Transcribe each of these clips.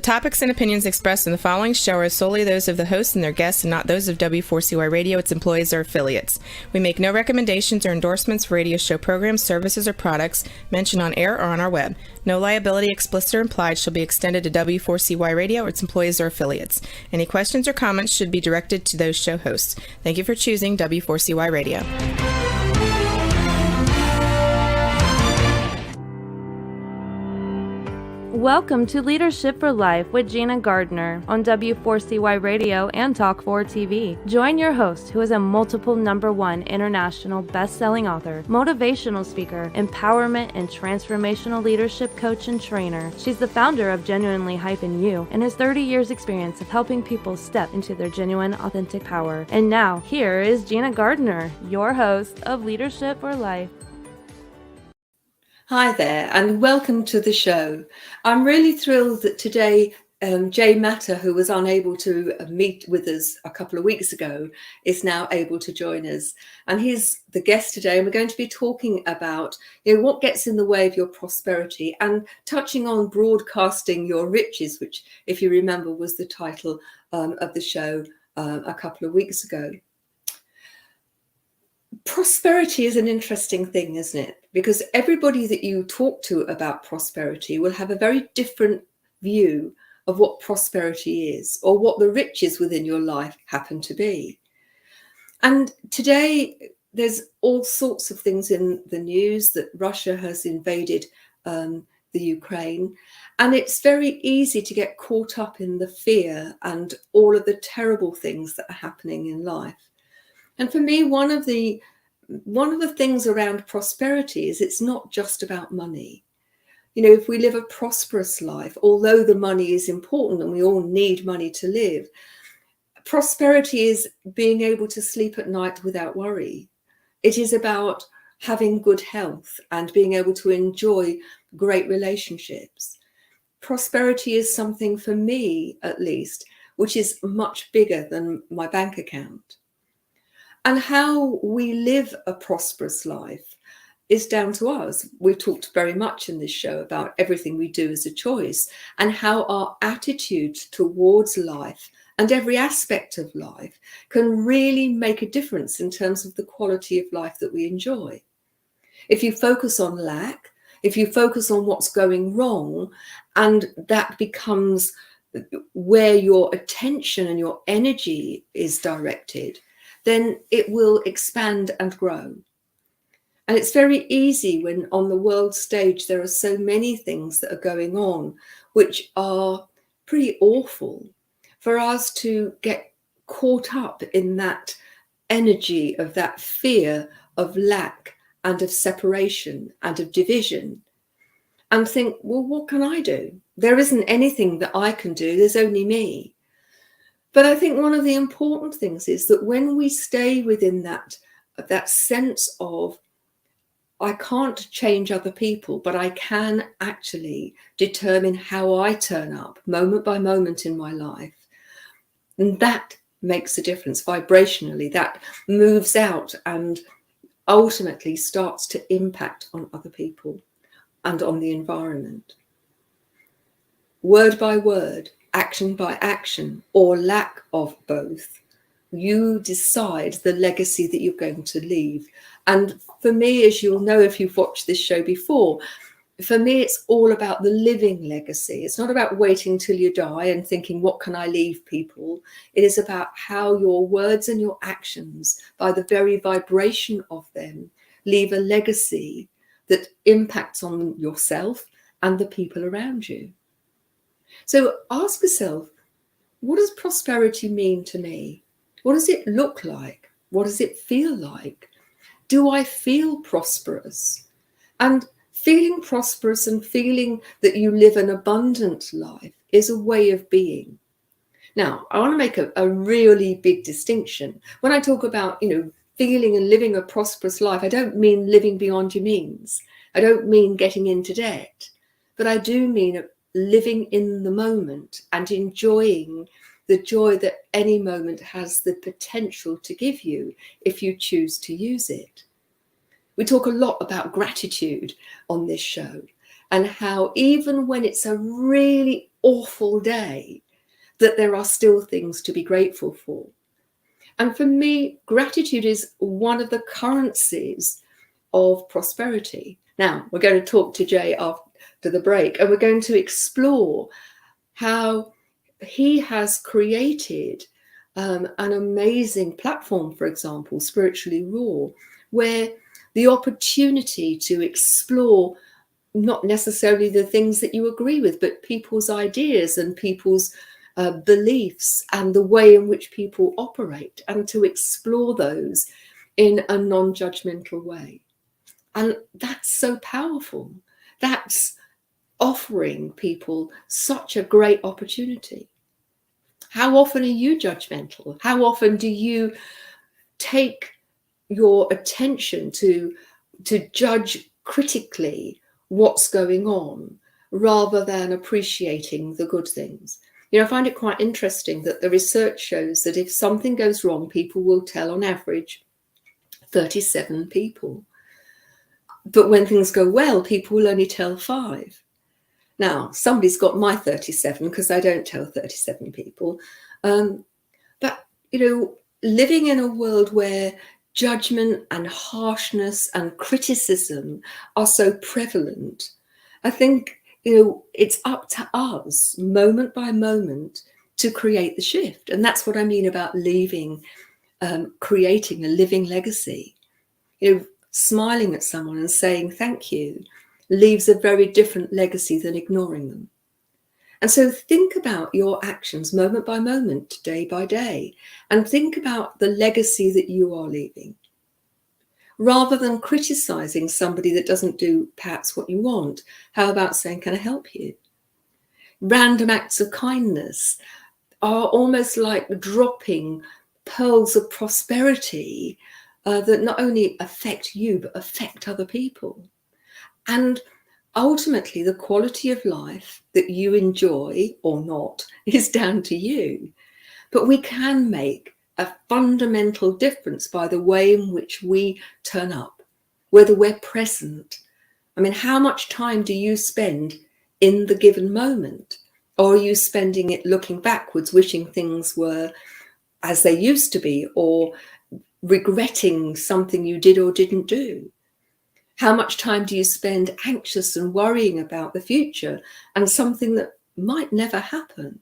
topics and opinions expressed in the following show are solely those of the hosts and their guests and not those of W4CY Radio, its employees, or affiliates. We make no recommendations or endorsements for radio show programs, services, or products mentioned on air or on our web. No liability, explicit or implied, shall be extended to W4CY Radio or its employees or affiliates. Any questions or comments should be directed to those show hosts. Thank you for choosing W4CY Radio. Welcome to Leadership for Life with Gina Gardner on W4CY Radio and Talk4 TV. Join your host, who is a multiple #1 international best-selling author, motivational speaker, empowerment and transformational leadership coach and trainer. She's the founder of Genuinely-You and has 30 years experience of helping people step into their genuine, authentic power. And now, here is Gina Gardner, your host of Leadership for Life. Hi there, and welcome to the show. I'm really thrilled that today Matta, who was unable to meet with us a couple of weeks ago, is now able to join us. And he's the guest today, and we're going to be talking about what gets in the way of your prosperity and touching on broadcasting your riches, which, if you remember, was the title of the show a couple of weeks ago. Prosperity is an interesting thing, isn't it? Because everybody that you talk to about prosperity will have a very different view of what prosperity is or what the riches within your life happen to be. And today, there's all sorts of things in the news that Russia has invaded the Ukraine. And it's very easy to get caught up in the fear and all of the terrible things that are happening in life. And for me, one of the things around prosperity is it's not just about money. If we live a prosperous life, although the money is important and we all need money to live, prosperity is being able to sleep at night without worry. It is about having good health and being able to enjoy great relationships. Prosperity is something, for me at least, which is much bigger than my bank account. And how we live a prosperous life is down to us. We've talked very much in this show about everything we do as a choice and how our attitude towards life and every aspect of life can really make a difference in terms of the quality of life that we enjoy. If you focus on lack, if you focus on what's going wrong, and that becomes where your attention and your energy is directed, then it will expand and grow. And it's very easy when on the world stage there are so many things that are going on which are pretty awful, for us to get caught up in that energy of that fear of lack and of separation and of division and think, well, what can I do? There isn't anything that I can do. There's only me. But I think one of the important things is that when we stay within that sense of, I can't change other people, but I can actually determine how I turn up moment by moment in my life. And that makes a difference vibrationally. That moves out and ultimately starts to impact on other people and on the environment. Word by word, action by action, or lack of both, you decide the legacy that you're going to leave. And for me, as you'll know if you've watched this show before, for me, it's all about the living legacy. It's not about waiting till you die and thinking, what can I leave people? It is about how your words and your actions, by the very vibration of them, leave a legacy that impacts on yourself and the people around you. So ask yourself, what does prosperity mean to me? What does it look like? What does it feel like? Do I feel prosperous? And feeling prosperous and feeling that you live an abundant life is a way of being. Now, I want to make a really big distinction. When I talk about, feeling and living a prosperous life, I don't mean living beyond your means. I don't mean getting into debt, but I do mean living in the moment and enjoying the joy that any moment has the potential to give you if you choose to use it. We talk a lot about gratitude on this show and how even when it's a really awful day, that there are still things to be grateful for. And for me, gratitude is one of the currencies of prosperity. Now, we're going to talk to Jay after the break, and we're going to explore how he has created an amazing platform, for example, Spiritually Raw, where the opportunity to explore not necessarily the things that you agree with, but people's ideas and people's beliefs and the way in which people operate, and to explore those in a non-judgmental way. And that's so powerful. That's offering people such a great opportunity. How often are you judgmental? How often do you take your attention to judge critically what's going on rather than appreciating the good things? You know, I find it quite interesting that the research shows that if something goes wrong, people will tell on average 37 people. But when things go well, people will only tell 5. Now, somebody's got my 37 because I don't tell 37 people. But, you know, living in a world where judgment and harshness and criticism are so prevalent, I think, you know, it's up to us moment by moment to create the shift. And that's what I mean about creating a living legacy. You know, smiling at someone and saying thank you leaves a very different legacy than ignoring them. And so think about your actions moment by moment, day by day, and think about the legacy that you are leaving. Rather than criticizing somebody that doesn't do perhaps what you want, how about saying, can I help you? Random acts of kindness are almost like dropping pearls of prosperity that not only affect you, but affect other people. And ultimately, the quality of life that you enjoy or not is down to you. But we can make a fundamental difference by the way in which we turn up, whether we're present. I mean, how much time do you spend in the given moment? Or are you spending it looking backwards, wishing things were as they used to be, or regretting something you did or didn't do? How much time do you spend anxious and worrying about the future and something that might never happen?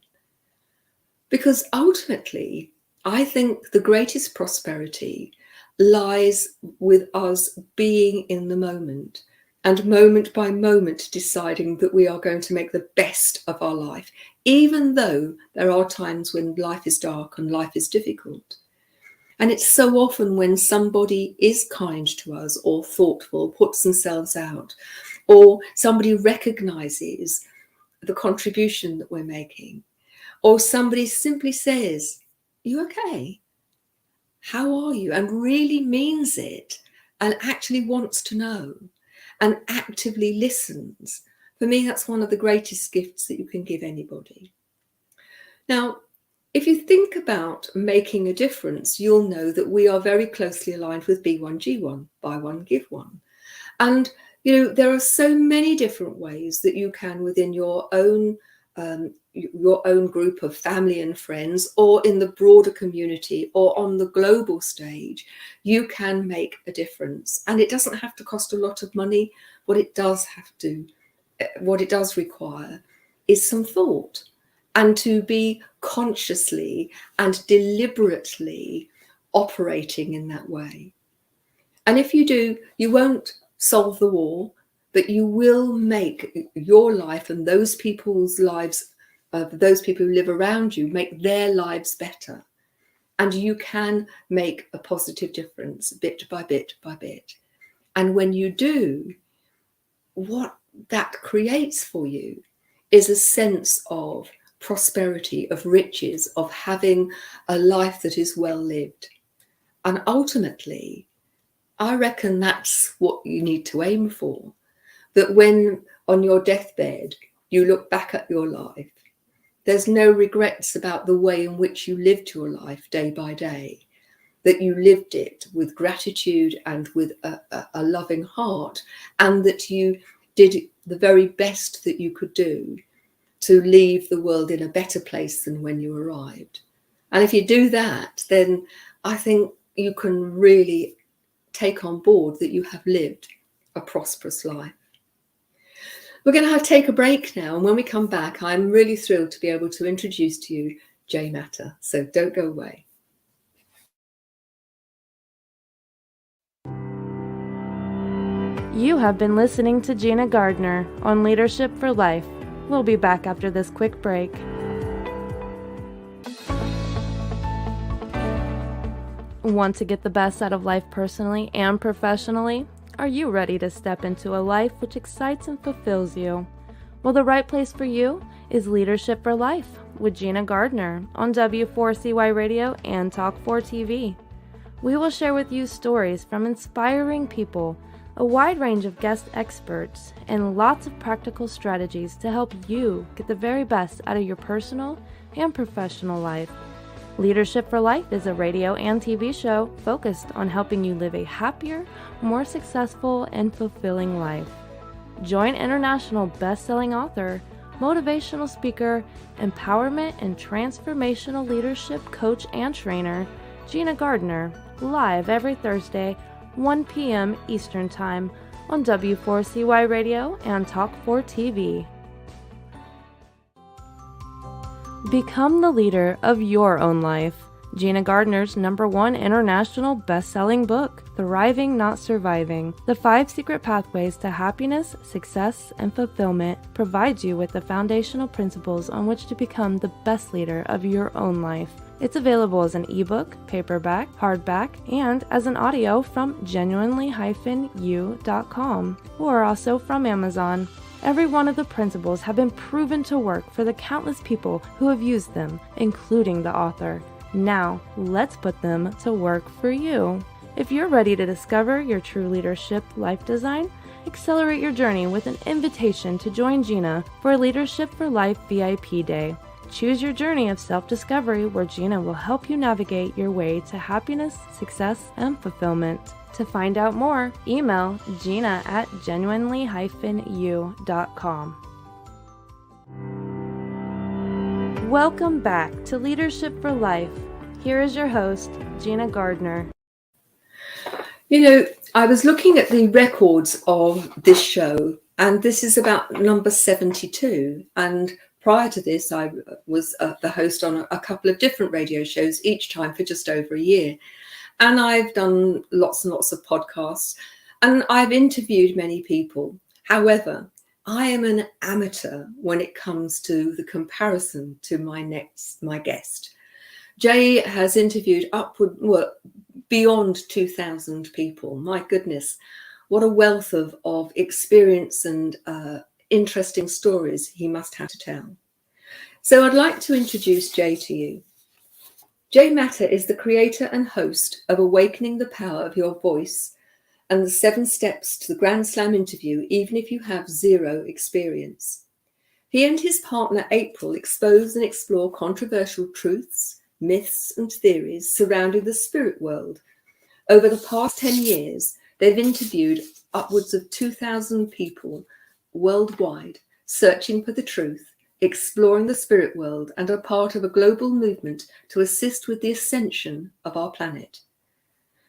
Because ultimately, I think the greatest prosperity lies with us being in the moment and moment by moment deciding that we are going to make the best of our life, even though there are times when life is dark and life is difficult. And it's so often when somebody is kind to us or thoughtful, puts themselves out, or somebody recognizes the contribution that we're making, or somebody simply says, you okay? How are you? And really means it and actually wants to know and actively listens. For me, that's one of the greatest gifts that you can give anybody. Now, if you think about making a difference, you'll know that we are very closely aligned with B1G1, buy one, give one. And, you know, there are so many different ways that you can within your own group of family and friends, or in the broader community, or on the global stage, you can make a difference. And it doesn't have to cost a lot of money. What it does require is some thought, and to be consciously and deliberately operating in that way. And if you do, you won't solve the war, but you will make your life and those people's lives, those people who live around you, make their lives better. And you can make a positive difference bit by bit by bit. And when you do, what that creates for you is a sense of prosperity, of riches, of having a life that is well lived. And ultimately, I reckon that's what you need to aim for. That when on your deathbed, you look back at your life, there's no regrets about the way in which you lived your life day by day, that you lived it with gratitude and with a loving heart, and that you did the very best that you could do to leave the world in a better place than when you arrived. And if you do that, then I think you can really take on board that you have lived a prosperous life. We're going to take a break now, and when we come back, I'm really thrilled to be able to introduce to you Jay Matta. So don't go away. You have been listening to Gina Gardner on Leadership for Life. We'll be back after this quick break. Want to get the best out of life personally and professionally? Are you ready to step into a life which excites and fulfills you? Well, the right place for you is Leadership for Life with Gina Gardner on W4CY Radio and Talk4 TV. We will share with you stories from inspiring people, a wide range of guest experts, and lots of practical strategies to help you get the very best out of your personal and professional life. Leadership for Life is a radio and TV show focused on helping you live a happier, more successful, and fulfilling life. Join international best-selling author, motivational speaker, empowerment and transformational leadership coach and trainer, Gina Gardner, live every Thursday, 1 p.m. Eastern Time on W4CY Radio and Talk4 TV. Become the leader of your own life. Gina Gardner's #1 international best-selling book, Thriving Not Surviving, The 5 Secret Pathways to Happiness, Success, and Fulfillment, provides you with the foundational principles on which to become the best leader of your own life. It's available as an ebook, paperback, hardback, and as an audio from genuinely-u.com, or also from Amazon. Every one of the principles have been proven to work for the countless people who have used them, including the author. Now, let's put them to work for you. If you're ready to discover your true leadership life design, accelerate your journey with an invitation to join Gina for a Leadership for Life VIP Day. Choose your journey of self-discovery where Gina will help you navigate your way to happiness, success, and fulfillment. To find out more, email Gina at genuinely-u.com. Welcome back to Leadership for Life. Here is your host, Gina Gardner. You know, I was looking at the records of this show, and this is about number 72. And prior to this, I was the host on a couple of different radio shows, each time for just over a year. And I've done lots and lots of podcasts, and I've interviewed many people. However, I am an amateur when it comes to the comparison to my guest. Jay has interviewed beyond 2,000 people. My goodness, what a wealth of experience and interesting stories he must have to tell. So I'd like to introduce Jay to you. Jay Matta is the creator and host of Awakening the Power of Your Voice and the 7 Steps to the Grand Slam Interview, even if you have 0 experience. He and his partner April expose and explore controversial truths, myths, and theories surrounding the spirit world. Over the past 10 years, they've interviewed upwards of 2,000 people worldwide, searching for the truth, exploring the spirit world, and are part of a global movement to assist with the ascension of our planet.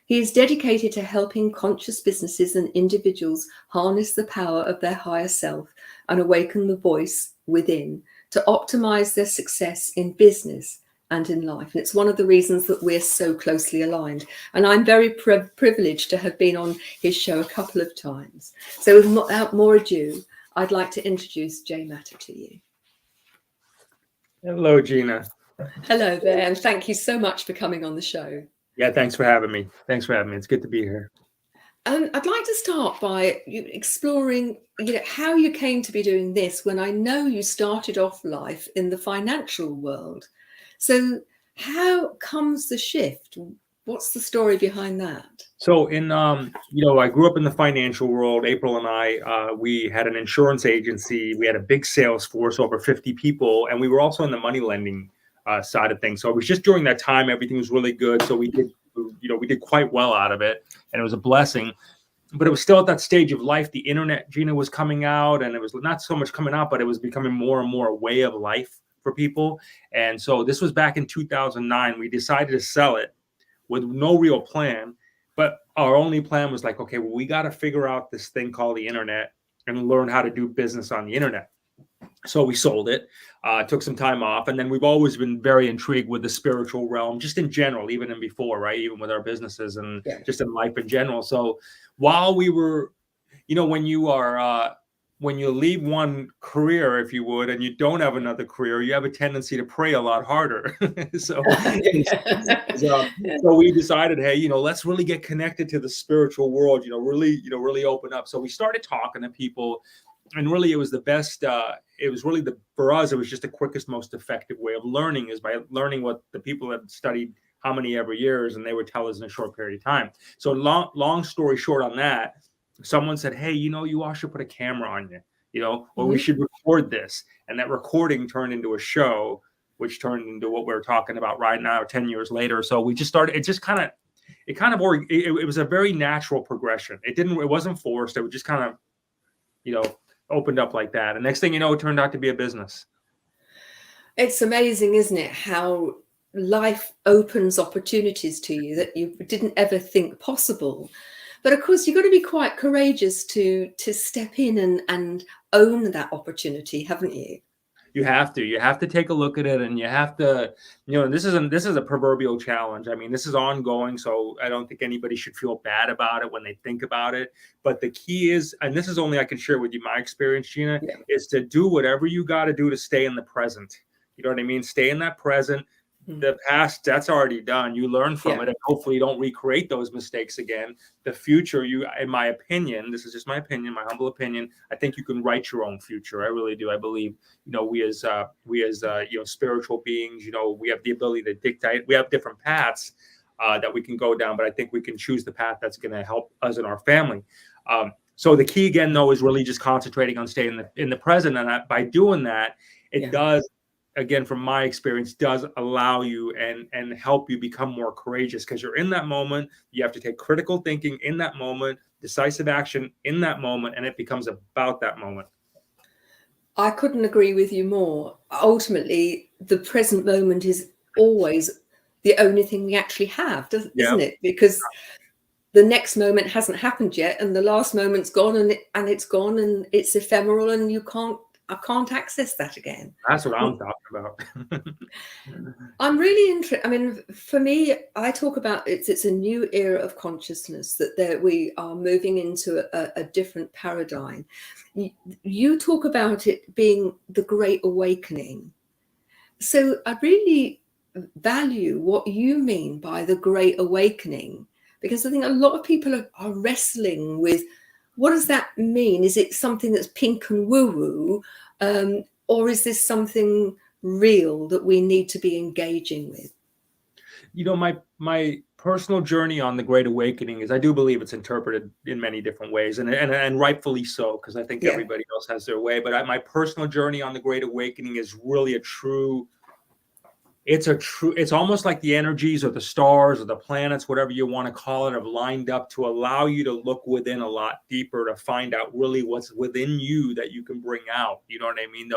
He is dedicated to helping conscious businesses and individuals harness the power of their higher self and awaken the voice within to optimize their success in business and in life. And it's one of the reasons that we're so closely aligned. And I'm very privileged to have been on his show a couple of times. So without more ado, I'd like to introduce Jay Matta to you. Hello, Gina. Hello there, and thank you so much for coming on the show. Yeah, thanks for having me. It's good to be here. I'd like to start by exploring, how you came to be doing this when I know you started off life in the financial world. So how comes the shift? What's the story behind that? So I grew up in the financial world. April and I, we had an insurance agency. We had a big sales force, over 50 people, and we were also in the money lending side of things. So it was just during that time, everything was really good. So we did quite well out of it, and it was a blessing. but it was still at that stage of life. The internet, Gina, was coming out, and it was not so much coming out, but it was becoming more and more a way of life for people. And so this was back in 2009. We decided to sell it with no real plan, but our only plan was like, okay, well, we got to figure out this thing called the internet and learn how to do business on the internet. So we sold it, took some time off, and then we've always been very intrigued with the spiritual realm, just in general, even in before, right? Even with our businesses and just in life in general. So while we were, when you leave one career, if you would, and you don't have another career, you have a tendency to pray a lot harder. so we decided, hey, let's really get connected to the spiritual world, really open up. So we started talking to people. And really, it was the best. For us, it was just the quickest, most effective way of learning is by learning what the people had studied how many ever years, and they would tell us in a short period of time. So long story short on that, someone said, hey, you all should put a camera on you, or we should record this. And that recording turned into a show, which turned into what we're talking about right now, 10 years later. So we just started, it was a very natural progression. It wasn't forced. It was just kind of, opened up like that. And next thing you know, it turned out to be a business. It's amazing, isn't it, how life opens opportunities to you that you didn't ever think possible. But of course, you've got to be quite courageous to step in and own that opportunity, haven't you? You have to take a look at it, and you have to, this is a proverbial challenge. I mean, this is ongoing. So I don't think anybody should feel bad about it when they think about it. But the key is, and this is only I can share with you, my experience, Gina, is to do whatever you got to do to stay in the present. You know what I mean? Stay in that present. The past, that's already done. You learn from it, and hopefully you don't recreate those mistakes again. The future, in my opinion, this is just my opinion, my humble opinion, I think you can write your own future. I really do. I believe, we as spiritual beings, we have the ability to dictate. We have different paths that we can go down, but I think we can choose the path that's going to help us and our family. So the key again, though, is really just concentrating on staying in the present, and by doing that, it does. Again, from my experience, does allow you and help you become more courageous, because you're in that moment. You have to take critical thinking in that moment, decisive action in that moment, and it becomes about that moment. I couldn't agree with you more. Ultimately, the present moment is always the only thing we actually have, isn't it? Because the next moment hasn't happened yet, and the last moment's gone, and it's gone, and it's ephemeral, and I can't access that again. That's what I'm talking about. I'm really interested. I mean, for me, I talk about it's a new era of consciousness, that we are moving into a different paradigm. You talk about it being the Great Awakening. So I really value what you mean by the Great Awakening, because I think a lot of people are wrestling with, what does that mean? Is it something that's pink and woo-woo? Or is this something real that we need to be engaging with? My personal journey on the Great Awakening is, I do believe it's interpreted in many different ways, and rightfully so, because I think everybody else has their way. But my personal journey on the Great Awakening is really it's almost like the energies or the stars or the planets, whatever you want to call it, have lined up to allow you to look within a lot deeper, to find out really what's within you that you can bring out. You know what I mean?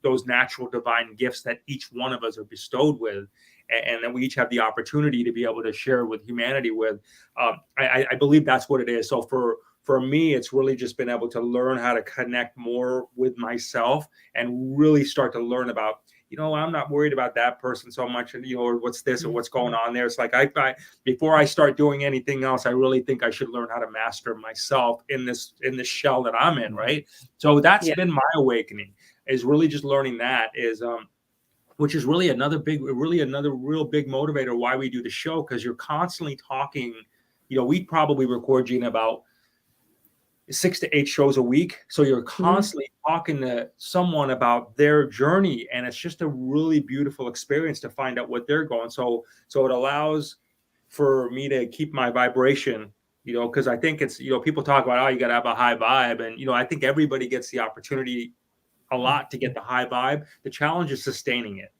Those natural divine gifts that each one of us are bestowed with, and that we each have the opportunity to be able to share with humanity with. I believe that's what it is. So for me, it's really just been able to learn how to connect more with myself and really start to learn about, I'm not worried about that person so much, and or what's this or what's going on there. It's like before I start doing anything else, I really think I should learn how to master myself in this shell that I'm in, right? So that's been my awakening, is really just learning that, which is really another real big motivator why we do the show, because you're constantly talking. We probably record, Gina, about 6 to 8 shows a week. So you're constantly talking to someone about their journey, and it's just a really beautiful experience to find out what they're going. So it allows for me to keep my vibration, because I think it's, people talk about, you got to have a high vibe. And, I think everybody gets the opportunity a lot to get the high vibe. The challenge is sustaining it,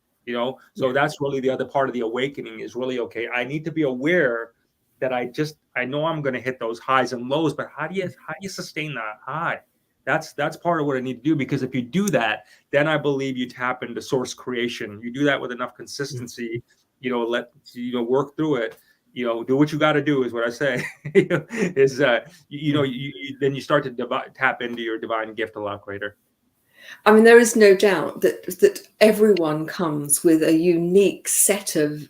so that's really the other part of the awakening, is really, okay, I need to be aware that I know I'm going to hit those highs and lows, but how do you sustain that high? That's part of what I need to do, because if you do that, then I believe you tap into source creation. You do that with enough consistency, work through it. Do what you got to do is what I say. Then you start to tap into your divine gift a lot greater. I mean, there is no doubt that everyone comes with a unique set of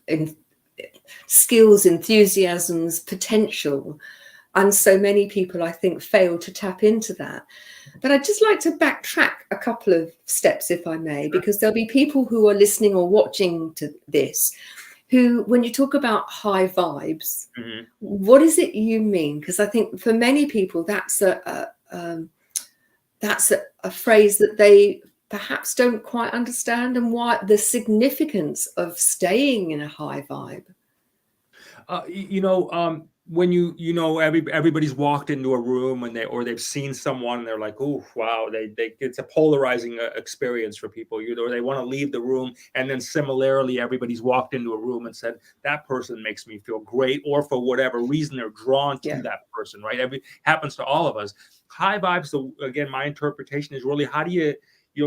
skills, enthusiasms, potential. And so many people, I think, fail to tap into that. But I'd just like to backtrack a couple of steps, if I may, because there'll be people who are listening or watching to this who, when you talk about high vibes, what is it you mean? Because I think for many people, that's a phrase that they perhaps don't quite understand, and why the significance of staying in a high vibe. When everybody's walked into a room and they've seen someone and they're like, oh wow, it's a polarizing experience for people. Or they want to leave the room, and then similarly everybody's walked into a room and said, that person makes me feel great, or for whatever reason they're drawn to that person, right? Happens to all of us. High vibes, again, my interpretation is really, how do you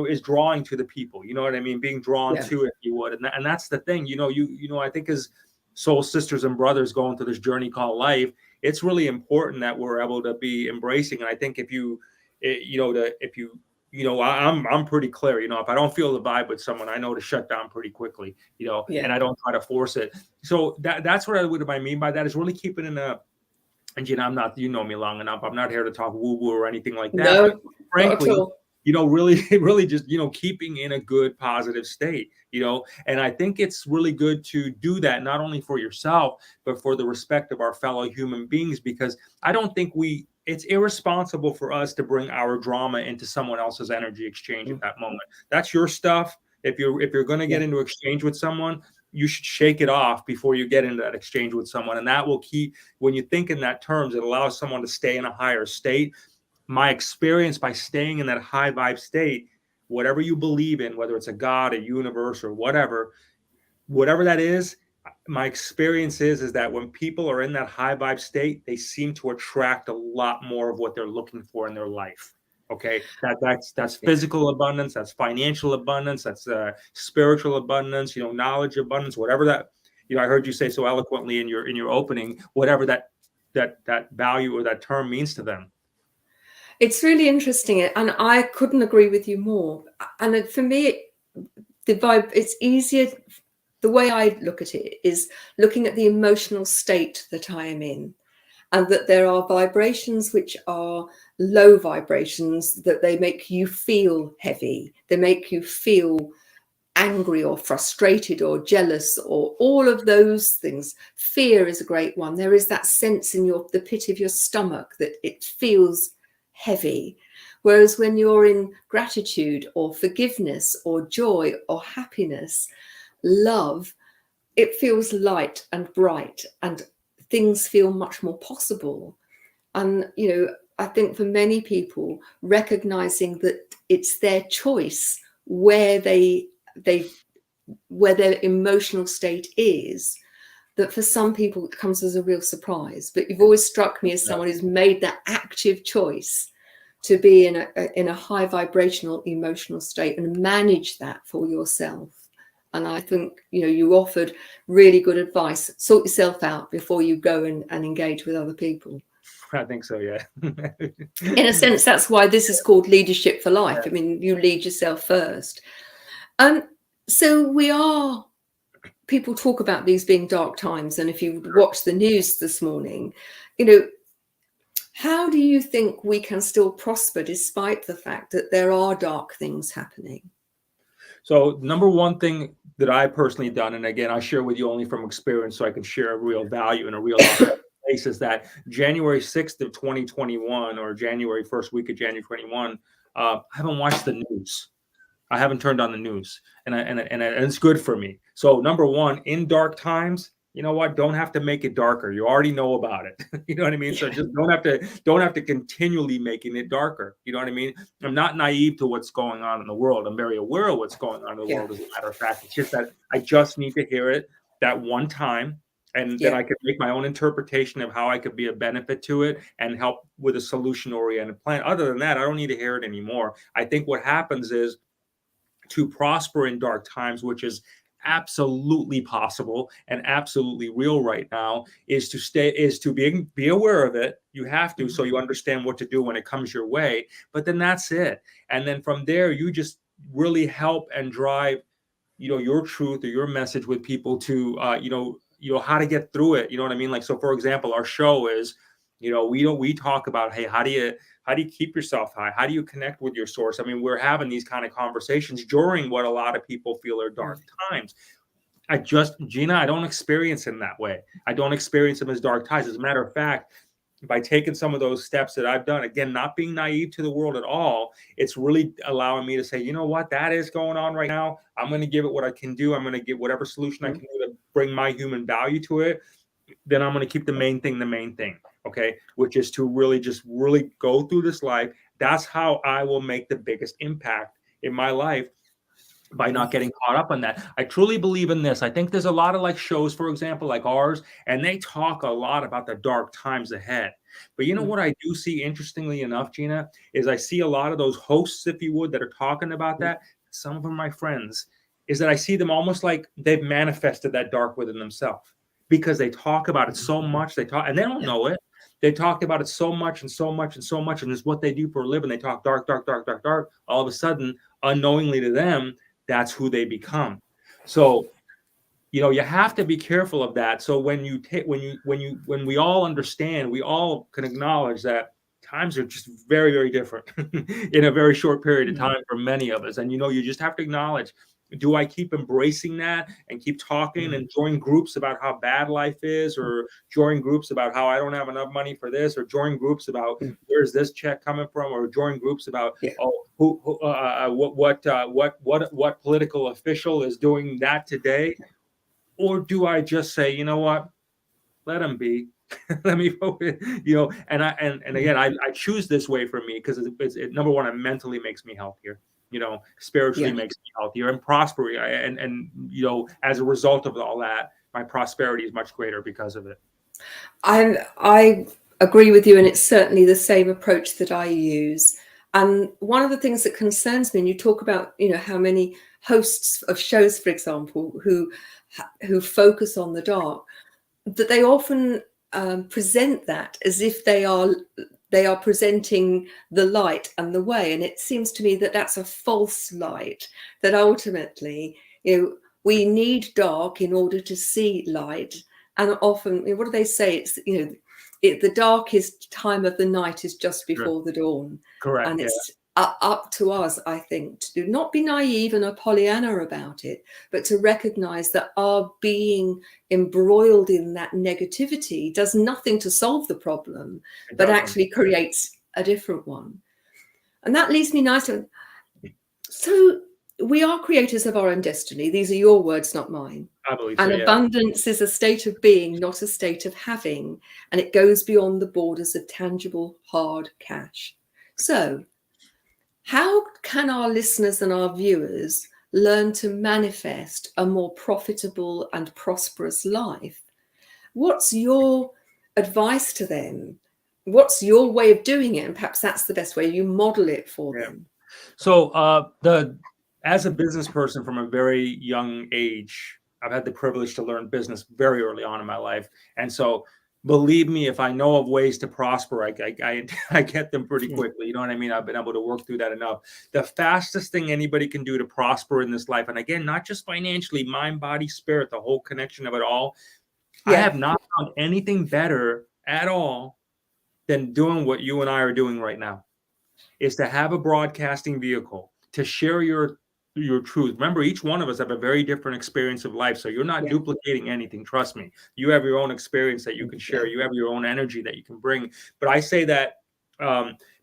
is drawing to the people, you know what I mean, being drawn to it, if you would. And that's the thing, I think as soul sisters and brothers going through this journey called life, it's really important that we're able to be embracing. And I think I'm pretty clear, if I don't feel the vibe with someone, I know to shut down pretty quickly, and I don't try to force it. So that's what I mean by that, is really keeping in a, and Gina, I'm not, you know me long enough, I'm not here to talk woo-woo or anything like that. No, but frankly, really just, keeping in a good, positive state, and I think it's really good to do that, not only for yourself, but for the respect of our fellow human beings, because I don't think it's irresponsible for us to bring our drama into someone else's energy exchange at that moment. That's your stuff. If you're going to get into exchange with someone, you should shake it off before you get into that exchange with someone. And that will keep, when you think in that terms, it allows someone to stay in a higher state. My experience by staying in that high vibe state, whatever you believe in, whether it's a God, a universe, or whatever that is, my experience is that when people are in that high vibe state, they seem to attract a lot more of what they're looking for in their life. Okay, that's physical abundance, that's financial abundance, that's spiritual abundance, knowledge abundance, whatever that, I heard you say so eloquently in your opening, whatever that value or that term means to them. It's really interesting, and I couldn't agree with you more. And for me, the vibe, it's easier. The way I look at it is looking at the emotional state that I am in, and that there are vibrations which are low vibrations, that they make you feel heavy. They make you feel angry or frustrated or jealous, or all of those things. Fear is a great one. There is that sense in the pit of your stomach that it feels heavy. Whereas when you're in gratitude or forgiveness or joy or happiness, love, it feels light and bright, and things feel much more possible. And I think for many people, recognizing that it's their choice where their emotional state is, that for some people it comes as a real surprise. But you've always struck me as someone who's made that active choice to be in a high vibrational emotional state and manage that for yourself. And I think you offered really good advice. Sort yourself out before you go and engage with other people. I think so, yeah. In a sense, that's why this is called Leadership for Life. I mean, you lead yourself first. So people talk about these being dark times. And if you watch the news this morning, how do you think we can still prosper despite the fact that there are dark things happening? So number one thing that I personally done, and again, I share with you only from experience, so I can share a real value and a real place, is that January 6th of 2021 or January first week of January 21, I haven't watched the news. I haven't turned on the news, and it's good for me. So number one, in dark times, you know what? Don't have to make it darker. You already know about it. You know what I mean? So just don't have to continually making it darker. You know what I mean? I'm not naive to what's going on in the world. I'm very aware of what's going on in the world, as a matter of fact. It's just that I just need to hear it that one time. And then Yeah. I could make my own interpretation of how I could be a benefit to it and help with a solution-oriented plan. Other than that, I don't need to hear it anymore. I think what happens is, to prosper in dark times, which is absolutely possible and absolutely real right now, is to be aware of it. You have to, so you understand what to do when it comes your way. But then that's it. And then from there, you just really help and drive, your truth or your message with people to, how to get through it. You know what I mean? Like, so for example, our show is, we talk about, hey, how do you keep yourself high? How do you connect with your source? I mean, we're having these kind of conversations during what a lot of people feel are dark times. Gina, I don't experience them that way. I don't experience them as dark times. As a matter of fact, by taking some of those steps that I've done, again, not being naive to the world at all, it's really allowing me to say, you know what, that is going on right now. I'm going to give it what I can do. I'm going to give whatever solution I can do to bring my human value to it. Then I'm going to keep the main thing. Okay. Which is to really go through this life. That's how I will make the biggest impact in my life, by not getting caught up on that. I truly believe in this. I think there's a lot of like shows, for example, like ours, and they talk a lot about the dark times ahead. But you know what I do see, interestingly enough, Gina, is I see a lot of those hosts, if you would, that are talking about that. Some of them, my friends, is that I see them almost like they've manifested that dark within themselves, because they talk about it so much. They talk, and they don't know it. They talk about it so much and so much and so much, and it's what they do for a living. They talk dark, dark, dark, dark, dark. All of a sudden, unknowingly to them, that's who they become. So, you have to be careful of that. So when we all understand, we all can acknowledge that times are just very, very different in a very short period of time for many of us. And, you just have to acknowledge, do I keep embracing that and keep talking and join groups about how bad life is, or join groups about how I don't have enough money for this, or join groups about where's this check coming from, or join groups about what political official is doing that today? Or do I just say, you know what, let them be. Let me focus, and again, I choose this way for me because it number one, it mentally makes me healthier, spiritually makes me healthier and prosper. And as a result of all that, my prosperity is much greater because of it. I agree with you, and it's certainly the same approach that I use. And one of the things that concerns me, and you talk about, how many hosts of shows, for example, who focus on the dark, that they often present that as if they are presenting the light and the way. And it seems to me that that's a false light, that ultimately, we need dark in order to see light. And often, what do they say? It's, the darkest time of the night is just before the dawn. Correct. And it's up to us, I think, to not be naive and a Pollyanna about it, but to recognize that our being embroiled in that negativity does nothing to solve the problem, but actually creates a different one. And that leads me nicely. So we are creators of our own destiny. These are your words, not mine. I believe and so, abundance is a state of being, not a state of having. And it goes beyond the borders of tangible, hard cash. So how can our listeners and our viewers learn to manifest a more profitable and prosperous life? What's your advice to them? What's your way of doing it? And perhaps that's the best way. You model it for them. So as a business person from a very young age, I've had the privilege to learn business very early on in my life. And so believe me, if I know of ways to prosper, I get them pretty quickly. You know what I mean? I've been able to work through that enough. The fastest thing anybody can do to prosper in this life, and again, not just financially, mind, body, spirit, the whole connection of it all. I have not found anything better at all than doing what you and I are doing right now, is to have a broadcasting vehicle to share your truth. Remember, each one of us have a very different experience of life. So you're not duplicating anything. Trust me. You have your own experience that you can share. You have your own energy that you can bring. But I say that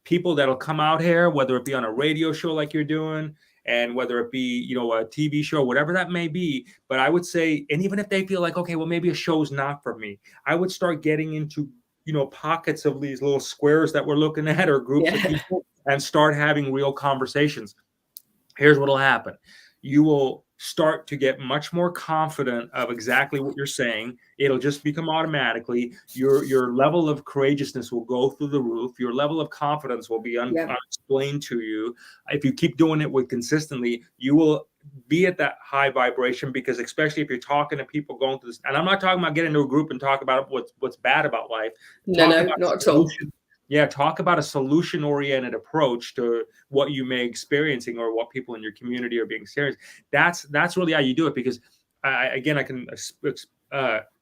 people that'll come out here, whether it be on a radio show like you're doing, and whether it be, a TV show, whatever that may be. But I would say, and even if they feel like, okay, well, maybe a show's not for me, I would start getting into, pockets of these little squares that we're looking at, or groups of people, and start having real conversations. Here's what will happen. You will start to get much more confident of exactly what you're saying. It'll just become automatically. Your level of courageousness will go through the roof. Your level of confidence will be unexplained to you. If you keep doing it with consistently, you will be at that high vibration, because especially if you're talking to people going through this, and I'm not talking about getting into a group and talk about what's bad about life. No, not at all. Yeah, talk about a solution-oriented approach to what you may experiencing or what people in your community are being experienced. That's really how you do it, because I can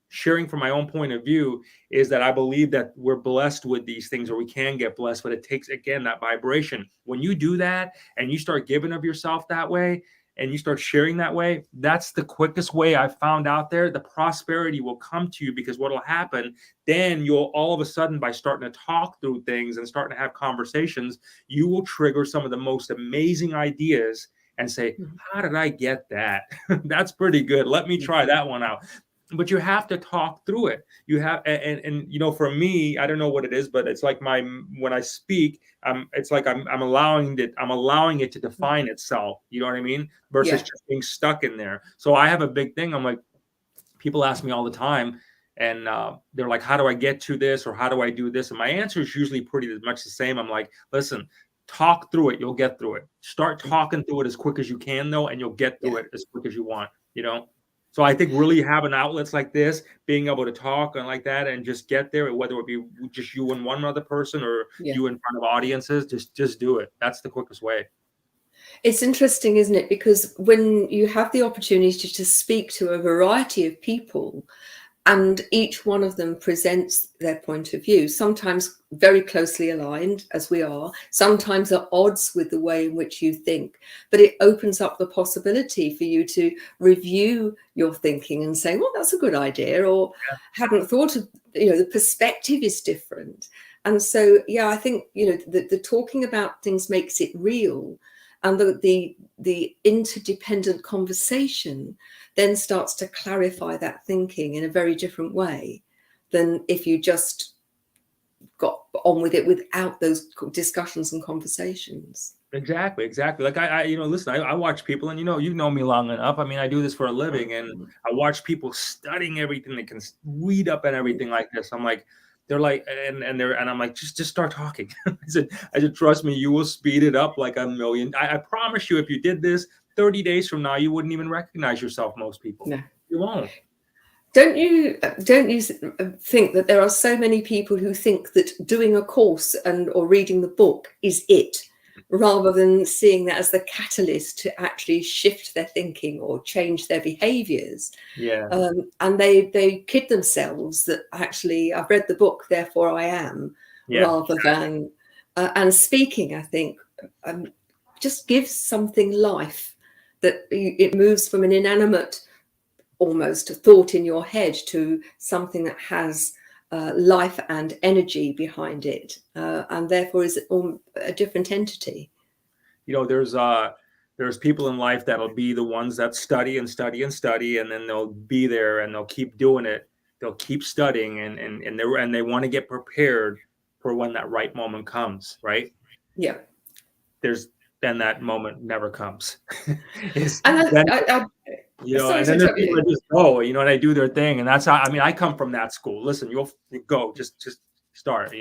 sharing from my own point of view is that I believe that we're blessed with these things, or we can get blessed, but it takes, again, that vibration. When you do that and you start giving of yourself that way, and you start sharing that way, that's the quickest way I've found out there. The prosperity will come to you, because what will happen, then you'll all of a sudden, by starting to talk through things and starting to have conversations, you will trigger some of the most amazing ideas and say, how did I get that? That's pretty good. Let me try that one out. But you have to talk through it. You have, and you know, for me, I don't know what it is, but it's like when I speak, it's like I'm allowing it to define itself. You know what I mean? Versus just being stuck in there. So I have a big thing. I'm like, people ask me all the time, and they're like, how do I get to this, or how do I do this? And my answer is usually pretty much the same. I'm like, listen, talk through it. You'll get through it. Start talking through it as quick as you can, though, and you'll get through it as quick as you want, you know? So I think really having outlets like this, being able to talk and like that, and just get there, whether it be just you and one other person, or you in front of audiences, just do it. That's the quickest way. It's interesting, isn't it? Because when you have the opportunity to speak to a variety of people, and each one of them presents their point of view, sometimes very closely aligned, as we are, sometimes at odds with the way in which you think, but it opens up the possibility for you to review your thinking and say, well, that's a good idea, or hadn't thought of, the perspective is different. And so, I think, the talking about things makes it real, and the interdependent conversation then starts to clarify that thinking in a very different way than if you just got on with it without those discussions and conversations. Exactly. Like I listen, I watch people, and you know me long enough. I mean, I do this for a living, and I watch people studying everything. They can read up and everything like this. I'm like, they're like, and I'm like, just start talking. I said, trust me, you will speed it up like a million. I promise you, if you did this 30 days from now, you wouldn't even recognize yourself. Most people, no, you won't. Don't you think that there are so many people who think that doing a course or reading the book is it, rather than seeing that as the catalyst to actually shift their thinking or change their behaviors? And they kid themselves that actually I've read the book, therefore I am, rather than and speaking, I think, just gives something life, that it moves from an inanimate almost a thought in your head to something that has life and energy behind it, and therefore is a different entity. There's people in life that'll be the ones that study and study and study, and then they'll be there and they'll keep doing it. They'll keep studying, and they want to get prepared for when that right moment comes, right? Yeah. Then that moment never comes. And then there's people that just go, and they do their thing, and that's how. I mean, I come from that school. Listen, you'll go, just start,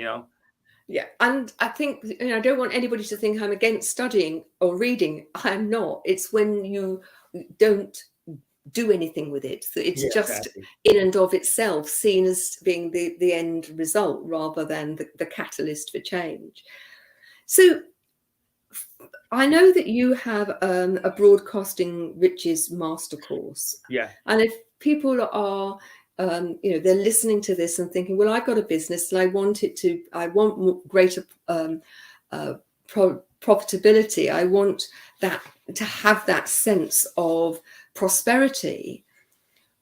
Yeah, and I think I don't want anybody to think I'm against studying or reading. I'm not. It's when you don't do anything with it, so it's just in and of itself seen as being the end result, rather than the catalyst for change. So I know that you have a Broadcasting Riches master course. Yeah. And if people are, they're listening to this and thinking, well, I've got a business and I want greater profitability. I want that to have that sense of prosperity.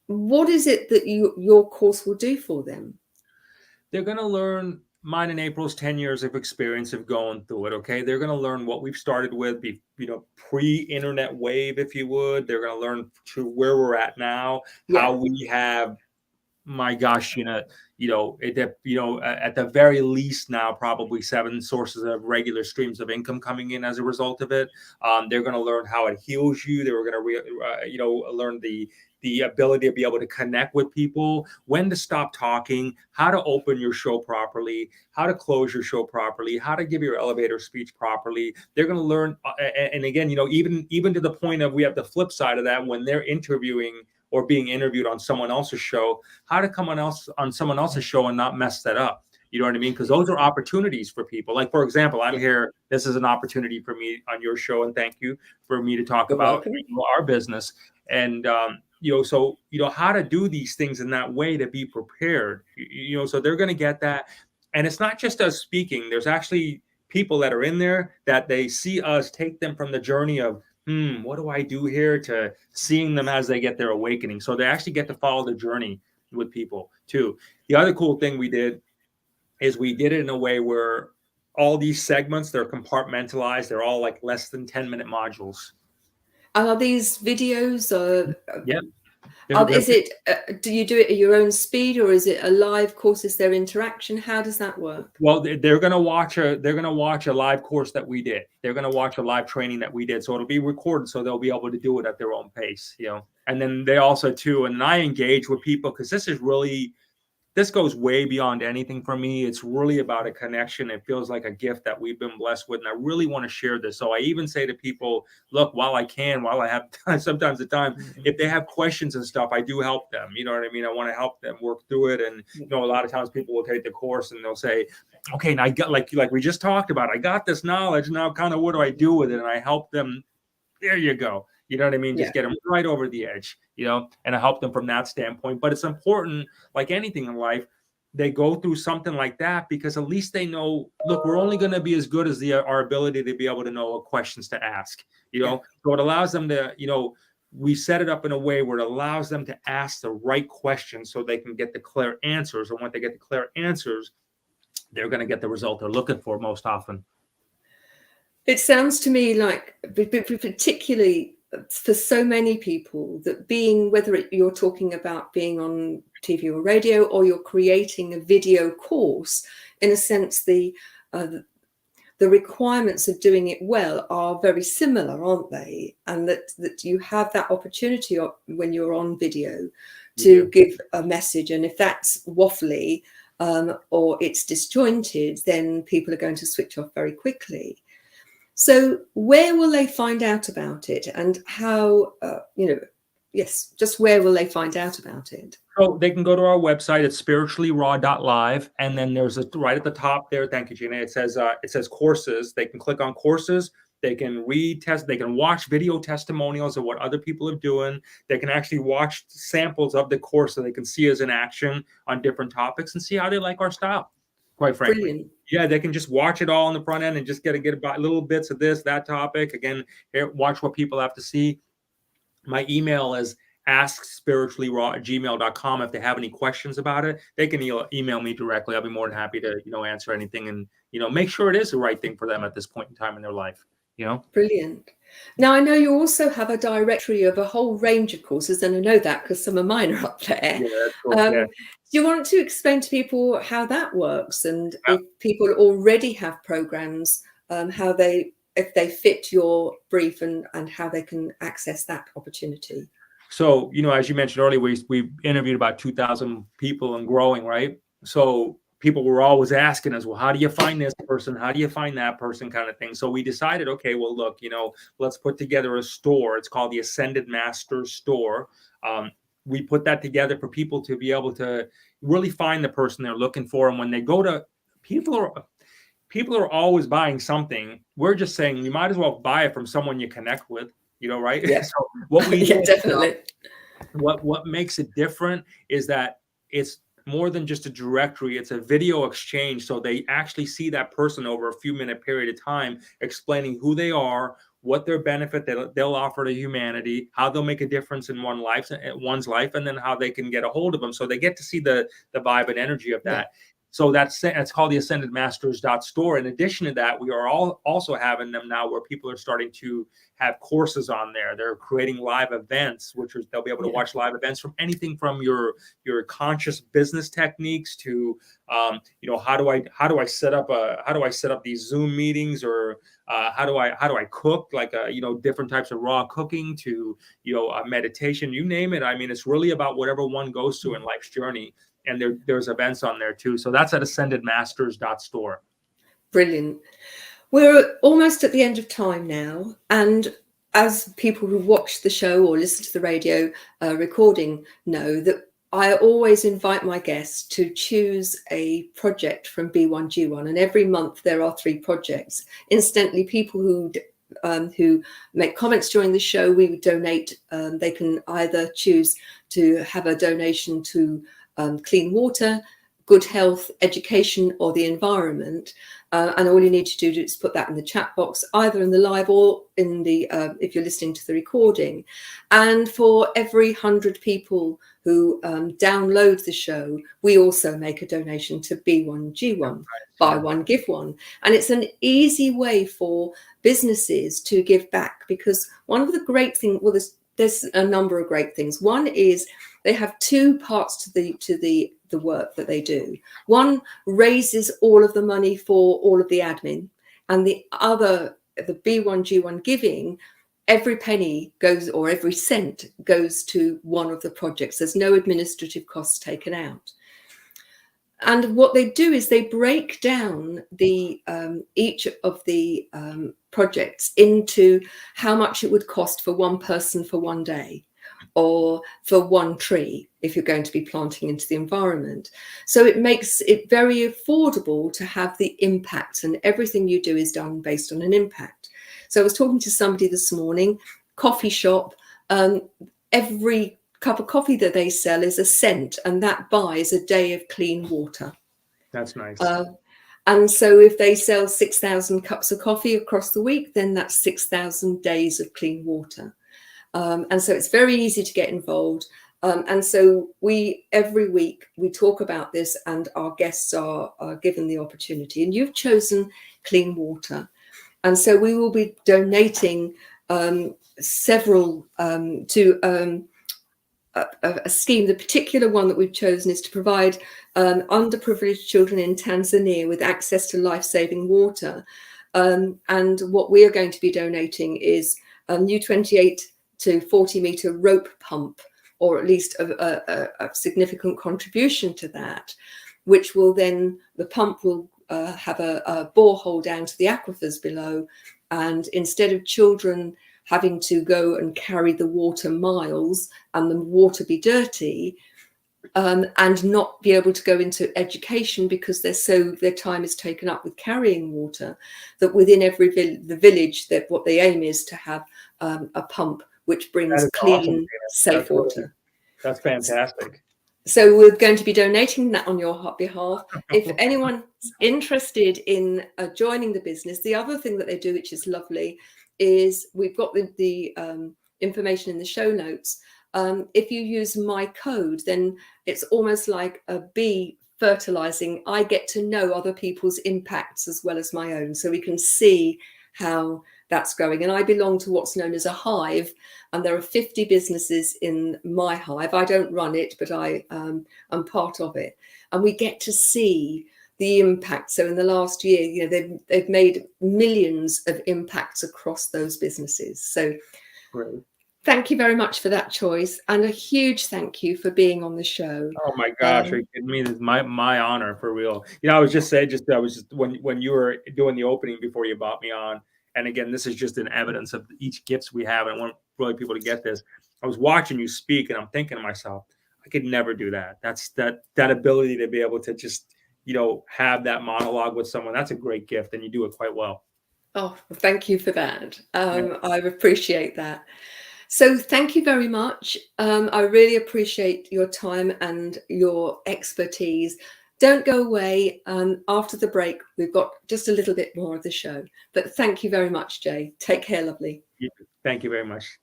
What is it that your course will do for them? They're going to learn. Mine and April's 10 years of experience of going through it. Okay. They're going to learn what we've started with, pre-internet wave, if you would. They're going to learn to where we're at now, how we have my gosh, at the very least now, probably 7 sources of regular streams of income coming in as a result of it. They're going to learn how it heals you. They're going to, learn the ability to be able to connect with people, when to stop talking, how to open your show properly, how to close your show properly, how to give your elevator speech properly. They're going to learn. And again, even to the point of, we have the flip side of that, when they're interviewing or being interviewed on someone else's show, how to come on someone else's show and not mess that up. You know what I mean? Because those are opportunities for people. Like, for example, I'm here. This is an opportunity for me on your show, and thank you for me to talk You're about welcome. our business. And so how to do these things in that way to be prepared. So they're going to get that, and it's not just us speaking. There's actually people that are in there that they see us take them from the journey of, what do I do here, to seeing them as they get their awakening. So they actually get to follow the journey with people too. The other cool thing we did is we did it in a way where all these segments, they're compartmentalized. They're all like less than 10-minute modules. Are these videos? Yeah. Is it? Do you do it at your own speed, or is it a live course? Is there interaction? How does that work? Well, they're going to watch a live course that we did. They're going to watch a live training that we did. So it'll be recorded, so they'll be able to do it at their own pace. And then they also too, and I engage with people, because this goes way beyond anything for me. It's really about a connection. It feels like a gift that we've been blessed with, and I really want to share this. So I even say to people, look, while I have sometimes the time, if they have questions and stuff, I do help them. You know what I mean? I want to help them work through it. And a lot of times people will take the course and they'll say, okay, now I got, like we just talked about, I got this knowledge now, kind of what do I do with it? And I help them. There you go. You know what I mean? Just get them right over the edge, and I help them from that standpoint. But it's important, like anything in life, they go through something like that, because at least they know, look, we're only going to be as good as our ability to be able to know what questions to ask, So it allows them to, we set it up in a way where it allows them to ask the right questions so they can get the clear answers. And when they get the clear answers, they're going to get the result they're looking for most often. It sounds to me like, particularly for so many people, that whether you're talking about being on TV or radio, or you're creating a video course, in a sense, the requirements of doing it well are very similar, aren't they? And that you have that opportunity when you're on video to give a message. And if that's waffly or it's disjointed, then people are going to switch off very quickly. So where will they find out about it, and how, just where will they find out about it? So they can go to our website. It's spirituallyraw.live. And then there's right at the top there. Thank you, Gina. It says courses. They can click on courses. They can they can watch video testimonials of what other people are doing. They can actually watch samples of the course so they can see us in action on different topics and see how they like our style. Quite frankly. Brilliant. Yeah, they can just watch it all on the front end and just get about little bits of this, that topic. Again, watch what people have to see. My email is askspirituallyraw@gmail.com. If they have any questions about it, they can email me directly. I'll be more than happy to, answer anything and, make sure it is the right thing for them at this point in time in their life. Brilliant. Now, I know you also have a directory of a whole range of courses, and I know that because some of mine are up there. Yeah, that's cool. Do you want to explain to people how that works, and if people already have programs, if they fit your brief, and how they can access that opportunity? So, as you mentioned earlier, we interviewed about 2,000 people and growing, right? So people were always asking us, well, how do you find this person? How do you find that person, kind of thing? So we decided, okay, well, look, let's put together a store. It's called the Ascended Masters Store. We put that together for people to be able to really find the person they're looking for. And when they go to people are always buying something. We're just saying you might as well buy it from someone you connect with, right? Yeah. So what we do, definitely. What makes it different is that it's more than just a directory. It's a video exchange. So they actually see that person over a few minute period of time, explaining who they are, what their benefit they'll offer to humanity, how they'll make a difference in one's life, and then how they can get a hold of them. So they get to see the vibe and energy of that. So that's called the ascendedmasters.store. In addition to that, we are also having them now where people are starting to have courses on there. They're creating live events, they'll be able to watch live events from anything from your conscious business techniques to how do I set up these Zoom meetings, or how do I cook, like different types of raw cooking, to meditation, you name it. I mean, it's really about whatever one goes through in life's journey. And there's events on there too. So that's at ascendedmasters.store. Brilliant. We're almost at the end of time now. And as people who watch the show or listen to the radio recording know, that I always invite my guests to choose a project from B1G1. And every month there are 3 projects. Incidentally, people who make comments during the show, we would donate. They can either choose to have a donation to clean water, good health, education, or the environment. And all you need to do is put that in the chat box, either in the live or in the if you're listening to the recording. And for every 100 people who download the show, we also make a donation to B1G1, buy one, give one. And it's an easy way for businesses to give back, because one of the great things, well, there's a number of great things. One is they have 2 parts to the work that they do. One raises all of the money for all of the admin, and the other, the B1G1 giving, every penny goes, or every cent goes to one of the projects. There's no administrative costs taken out. And what they do is they break down the each of the projects into how much it would cost for one person for one day, or for one tree if you're going to be planting into the environment. So it makes it very affordable to have the impact, and everything you do is done based on an impact. So I was talking to somebody this morning, coffee shop, every cup of coffee that they sell is a cent, and that buys a day of clean water. That's nice. And so if they sell 6,000 cups of coffee across the week, then that's 6,000 days of clean water. And so it's very easy to get involved. And so every week we talk about this, and our guests are given the opportunity. And you've chosen clean water. And so we will be donating several to a scheme. The particular one that we've chosen is to provide underprivileged children in Tanzania with access to life-saving water. And what we are going to be donating is a new 28 to 40 meter rope pump, or at least a significant contribution to that, which will then, the pump will have a borehole down to the aquifers below. And instead of children having to go and carry the water miles and the water be dirty, and not be able to go into education because their time is taken up with carrying water, that within every the village, that what the aim is to have a pump which brings clean, awesome, safe water. That's fantastic. So we're going to be donating that on your behalf. If anyone's interested in joining the business, the other thing that they do, which is lovely, is we've got the information in the show notes. If you use my code, then it's almost like a bee fertilizing. I get to know other people's impacts as well as my own, so we can see how that's going. And I belong to what's known as a hive, and there are 50 businesses in my hive. I don't run it, but I'm part of it, and we get to see the impact. So in the last year, they've made millions of impacts across those businesses. So great. Thank you very much for that choice, and a huge thank you for being on the show. Oh my gosh, are you kidding me? This is my honor, for real. I was just saying, when you were doing the opening before you brought me on, and again, this is just an evidence of each gifts we have, and I want really people to get this. I was watching you speak, and I'm thinking to myself, I could never do that. That's that ability to be able to just have that monologue with someone. That's a great gift, and you do it quite well. Oh, thank you for that. I appreciate that. So thank you very much. I really appreciate your time and your expertise. Don't go away. After the break, we've got just a little bit more of the show. But thank you very much, Jay. Take care, lovely. Thank you very much.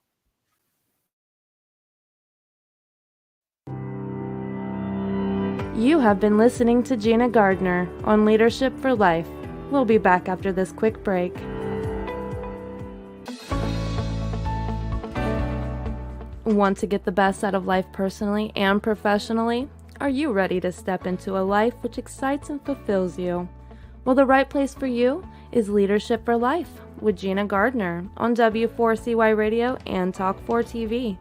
You have been listening to Gina Gardner on Leadership for Life. We'll be back after this quick break. Want to get the best out of life personally and professionally? Are you ready to step into a life which excites and fulfills you? Well, the right place for you is Leadership for Life with Gina Gardner on W4CY Radio and Talk4 TV.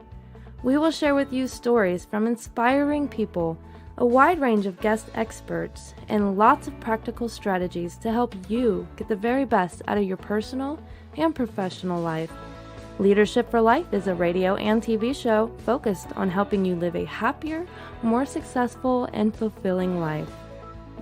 We will share with you stories from inspiring people, a wide range of guest experts, and lots of practical strategies to help you get the very best out of your personal and professional life. Leadership for Life is a radio and TV show focused on helping you live a happier, more successful, and fulfilling life.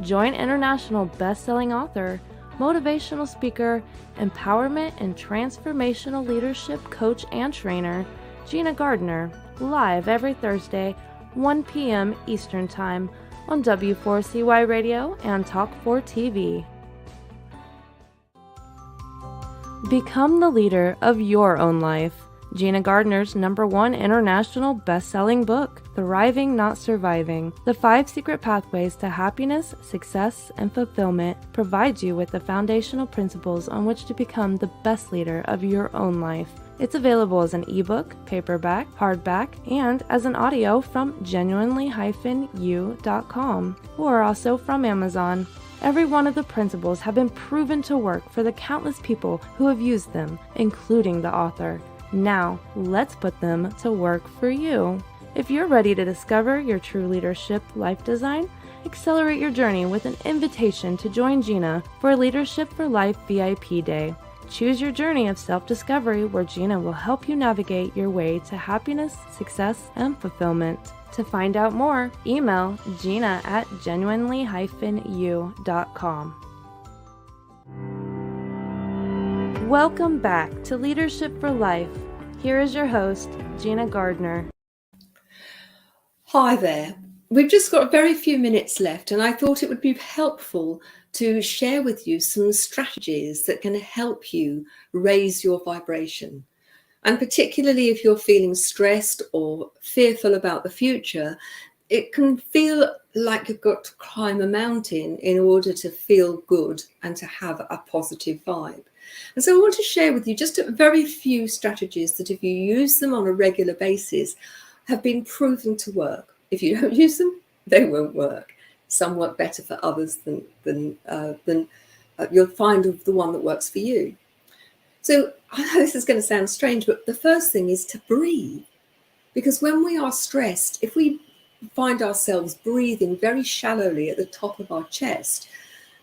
Join international best-selling author, motivational speaker, empowerment and transformational leadership coach and trainer, Gina Gardner, live every Thursday, 1 p.m. Eastern Time on W4CY Radio and Talk4 TV. Become the leader of your own life. Gina Gardner's #1 international best-selling book, Thriving Not Surviving, The 5 Secret Pathways to Happiness, Success, and Fulfillment, provides you with the foundational principles on which to become the best leader of your own life. It's available as an ebook, paperback, hardback, and as an audio from genuinely-u.com, or also from Amazon. Every one of the principles have been proven to work for the countless people who have used them, including the author. Now, let's put them to work for you. If you're ready to discover your true leadership life design, accelerate your journey with an invitation to join Gina for a Leadership for Life VIP Day. Choose your journey of self-discovery where Gina will help you navigate your way to happiness, success, and fulfillment. To find out more, email Gina at genuinely-u.com. Welcome back to Leadership for Life. Here is your host, Gina Gardner. Hi there. We've just got very few minutes left, and I thought it would be helpful to share with you some strategies that can help you raise your vibration. And particularly if you're feeling stressed or fearful about the future, it can feel like you've got to climb a mountain in order to feel good and to have a positive vibe. And so I want to share with you just a very few strategies that, if you use them on a regular basis, have been proven to work. If you don't use them, they won't work. Some work better for others than you'll find the one that works for you. So I know this is going to sound strange, but the first thing is to breathe. Because when we are stressed, if we find ourselves breathing very shallowly at the top of our chest,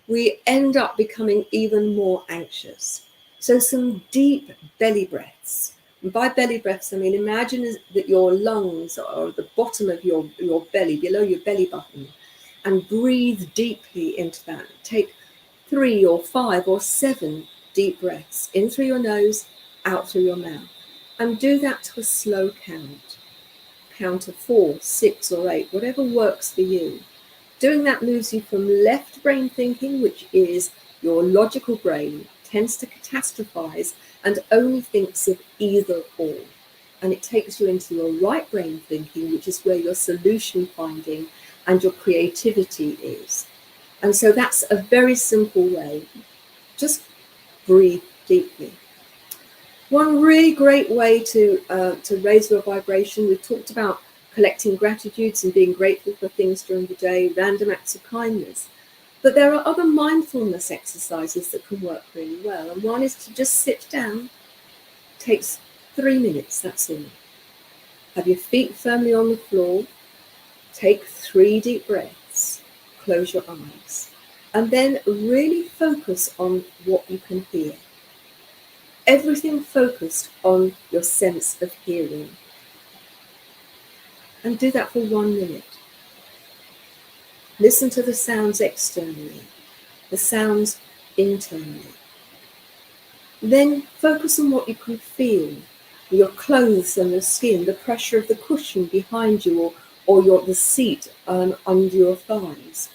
we end up becoming even more anxious. So some deep belly breaths. And by belly breaths, I mean, imagine that your lungs are at the bottom of your belly, below your belly button, and breathe deeply into that. Take 3 or 5 or 7 deep breaths, in through your nose, out through your mouth. And do that to a slow count. Count of 4, 6 or 8, whatever works for you. Doing that moves you from left brain thinking, which is your logical brain, tends to catastrophize and only thinks of either or. And it takes you into your right brain thinking, which is where your solution finding and your creativity is. And so that's a very simple way. Just breathe deeply. One really great way to raise your vibration, we've talked about collecting gratitudes and being grateful for things during the day, random acts of kindness. But there are other mindfulness exercises that can work really well. And one is to just sit down. It takes 3 minutes, that's all. Have your feet firmly on the floor. Take 3 deep breaths. Close your eyes. And then really focus on what you can hear. Everything focused on your sense of hearing. And do that for 1 minute. Listen to the sounds externally, the sounds internally. Then focus on what you can feel, your clothes and the skin, the pressure of the cushion behind you or the seat under your thighs.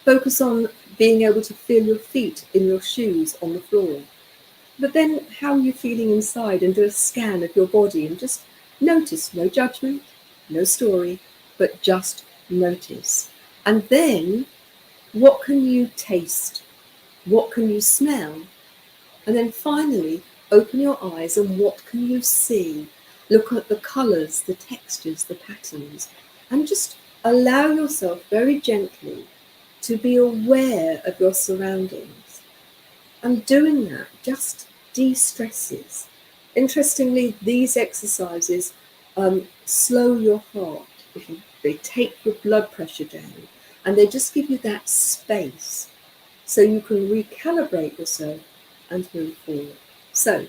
Focus on being able to feel your feet in your shoes on the floor. But then how are you feeling inside, and do a scan of your body and just notice, no judgment, no story, but just notice. And then what can you taste? What can you smell? And then finally, open your eyes and what can you see? Look at the colours, the textures, the patterns, and just allow yourself very gently to be aware of your surroundings. And doing that just de-stresses. Interestingly, these exercises slow your heart. They take your blood pressure down, and they just give you that space so you can recalibrate yourself and move forward. So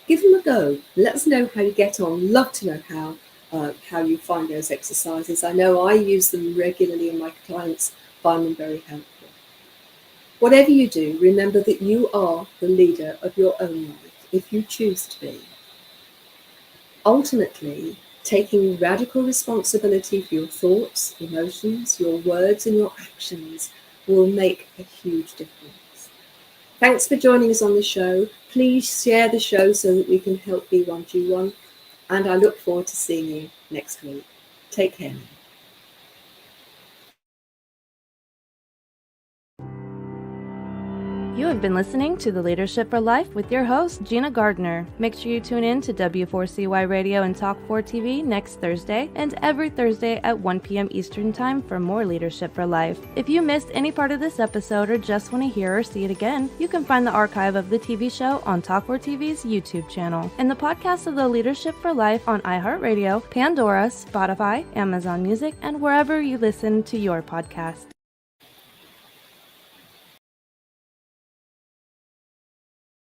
give them a go. Let us know how you get on. Love to know how you find those exercises. I know I use them regularly and my clients find them very helpful. Whatever you do, remember that you are the leader of your own life if you choose to be. Ultimately, taking radical responsibility for your thoughts, emotions, your words and your actions will make a huge difference. Thanks for joining us on the show. Please share the show so that we can help B1G1. And I look forward to seeing you next week. Take care now. You have been listening to The Leadership for Life with your host, Gina Gardner. Make sure you tune in to W4CY Radio and Talk 4 TV next Thursday and every Thursday at 1 p.m. Eastern Time for more Leadership for Life. If you missed any part of this episode or just want to hear or see it again, you can find the archive of the TV show on Talk 4 TV's YouTube channel and the podcast of The Leadership for Life on iHeartRadio, Pandora, Spotify, Amazon Music, and wherever you listen to your podcast.